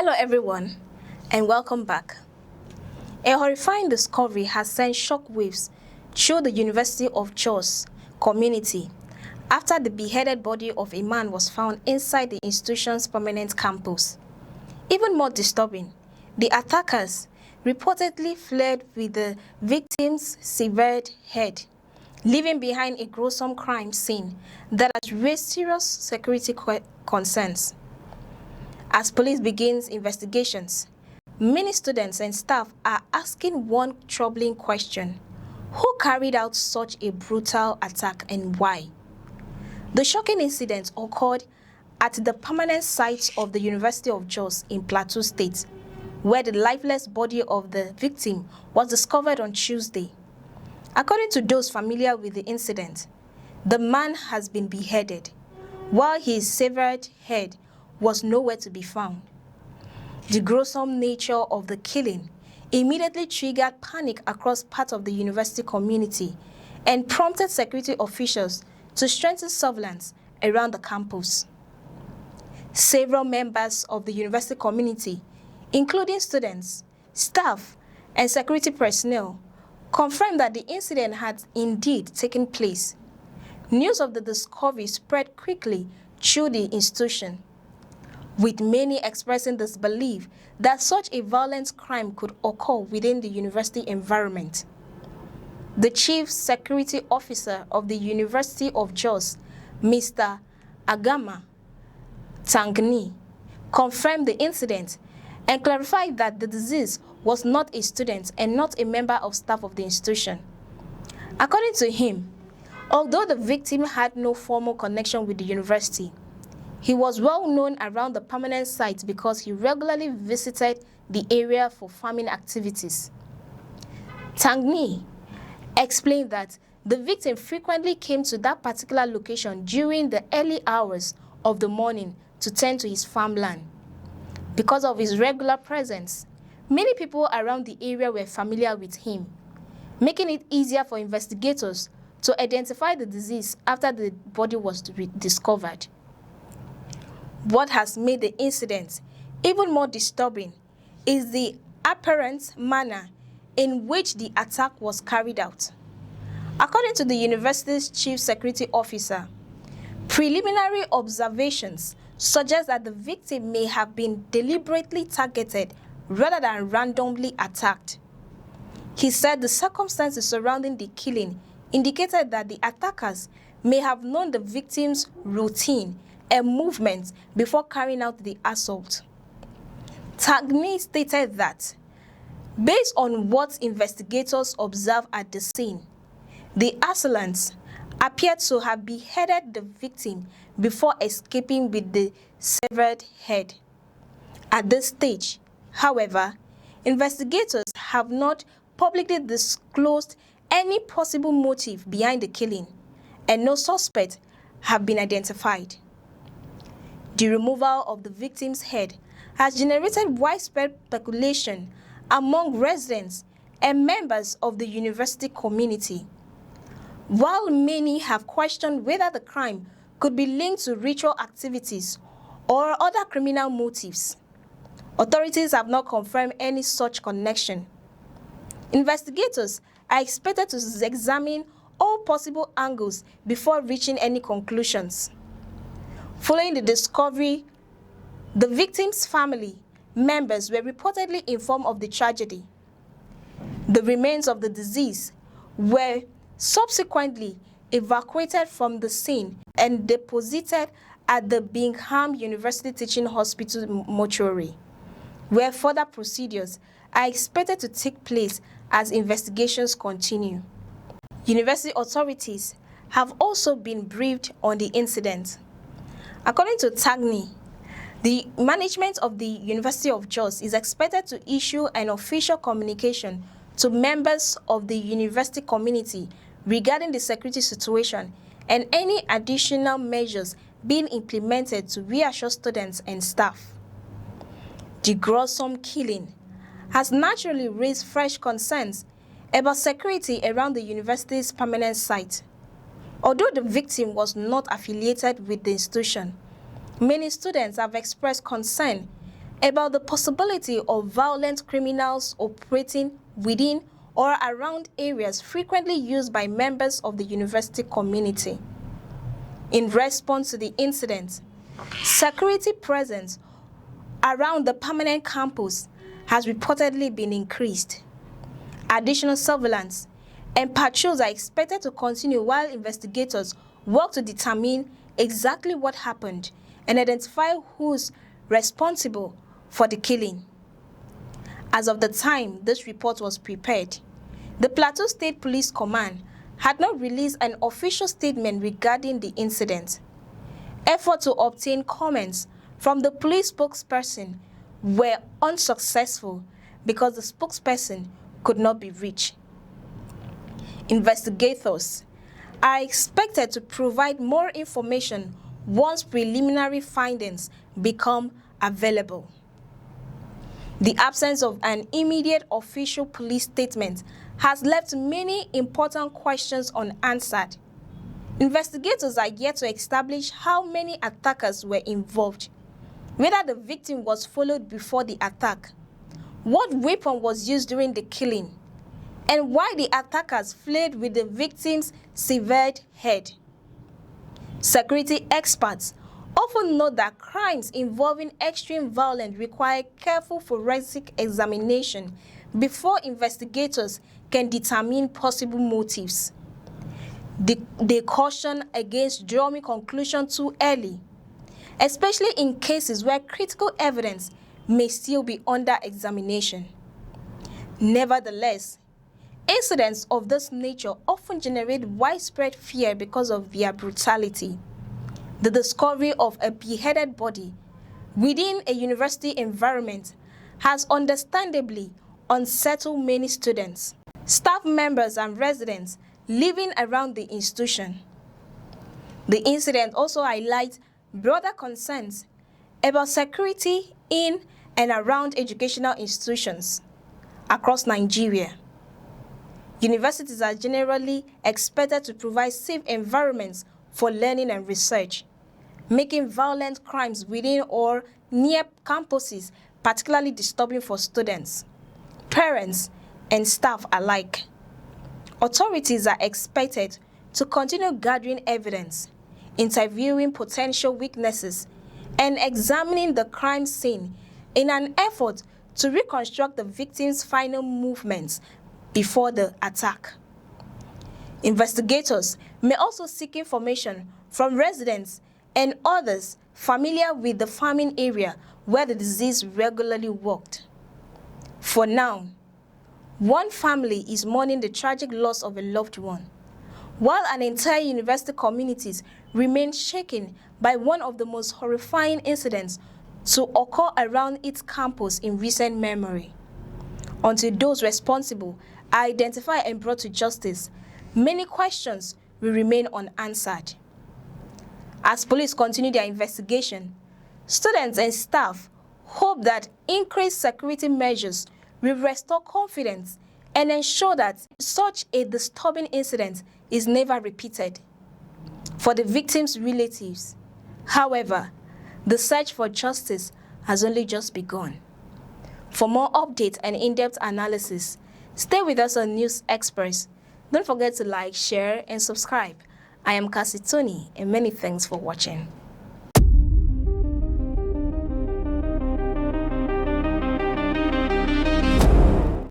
Hello everyone, and welcome back. A horrifying discovery has sent shockwaves through the University of Jos community after the beheaded body of a man was found inside the institution's permanent campus. Even more disturbing, the attackers reportedly fled with the victim's severed head, leaving behind a gruesome crime scene that has raised serious security concerns. As police begins investigations, many students and staff are asking one troubling question: who carried out such a brutal attack and why? The shocking incident occurred at the permanent site of the University of Jos in Plateau State, where the lifeless body of the victim was discovered on Tuesday. According to those familiar with the incident, the man has been beheaded, while his severed head was nowhere to be found. The gruesome nature of the killing immediately triggered panic across part of the university community and prompted security officials to strengthen surveillance around the campus. Several members of the university community, including students, staff, and security personnel, confirmed that the incident had indeed taken place. News of the discovery spread quickly through the institution, with many expressing disbelief that such a violent crime could occur within the university environment. The Chief Security Officer of the University of Jos, Mr. Agama Tangni, confirmed the incident and clarified that the deceased was not a student and not a member of staff of the institution. According to him, although the victim had no formal connection with the university, he was well known around the permanent site because he regularly visited the area for farming activities. Tangni explained that the victim frequently came to that particular location during the early hours of the morning to tend to his farmland. Because of his regular presence, many people around the area were familiar with him, making it easier for investigators to identify the deceased after the body was discovered. What has made the incident even more disturbing is the apparent manner in which the attack was carried out. According to the university's chief security officer, preliminary observations suggest that the victim may have been deliberately targeted rather than randomly attacked. He said the circumstances surrounding the killing indicated that the attackers may have known the victim's routine and movements before carrying out the assault. Tagni stated that, based on what investigators observed at the scene, the assailants appeared to have beheaded the victim before escaping with the severed head. At this stage, however, investigators have not publicly disclosed any possible motive behind the killing, and no suspects have been identified. The removal of the victim's head has generated widespread speculation among residents and members of the university community. While many have questioned whether the crime could be linked to ritual activities or other criminal motives, authorities have not confirmed any such connection. Investigators are expected to examine all possible angles before reaching any conclusions. Following the discovery, the victim's family members were reportedly informed of the tragedy. The remains of the deceased were subsequently evacuated from the scene and deposited at the Bingham University Teaching Hospital mortuary, where further procedures are expected to take place as investigations continue. University authorities have also been briefed on the incident. According to Tagni, the management of the University of Jos is expected to issue an official communication to members of the university community regarding the security situation and any additional measures being implemented to reassure students and staff. The gruesome killing has naturally raised fresh concerns about security around the university's permanent site. Although the victim was not affiliated with the institution, many students have expressed concern about the possibility of violent criminals operating within or around areas frequently used by members of the university community. In response to the incident, security presence around the permanent campus has reportedly been increased. Additional surveillance and patrols are expected to continue while investigators work to determine exactly what happened and identify who's responsible for the killing. As of the time this report was prepared, the Plateau State Police Command had not released an official statement regarding the incident. Efforts to obtain comments from the police spokesperson were unsuccessful because the spokesperson could not be reached. Investigators are expected to provide more information once preliminary findings become available. The absence of an immediate official police statement has left many important questions unanswered. Investigators are yet to establish how many attackers were involved, whether the victim was followed before the attack, what weapon was used during the killing, and why the attackers fled with the victim's severed head. Security experts often note that crimes involving extreme violence require careful forensic examination before investigators can determine possible motives. They caution against drawing conclusions too early, especially in cases where critical evidence may still be under examination. Nevertheless, incidents of this nature often generate widespread fear because of their brutality. The discovery of a beheaded body within a university environment has understandably unsettled many students, staff members, and residents living around the institution. The incident also highlights broader concerns about security in and around educational institutions across Nigeria. Universities are generally expected to provide safe environments for learning and research, making violent crimes within or near campuses particularly disturbing for students, parents, and staff alike. Authorities are expected to continue gathering evidence, interviewing potential witnesses, and examining the crime scene in an effort to reconstruct the victim's final movements before the attack. Investigators may also seek information from residents and others familiar with the farming area where the deceased regularly worked. For now, one family is mourning the tragic loss of a loved one, while an entire university community remains shaken by one of the most horrifying incidents to occur around its campus in recent memory. Until those responsible are identified and brought to justice, many questions will remain unanswered. As police continue their investigation, students and staff hope that increased security measures will restore confidence and ensure that such a disturbing incident is never repeated. For the victims' relatives, however, the search for justice has only just begun. For more updates and in-depth analysis, stay with us on News Express. Don't forget to like, share, and subscribe. I am Cassie Tony, and many thanks for watching.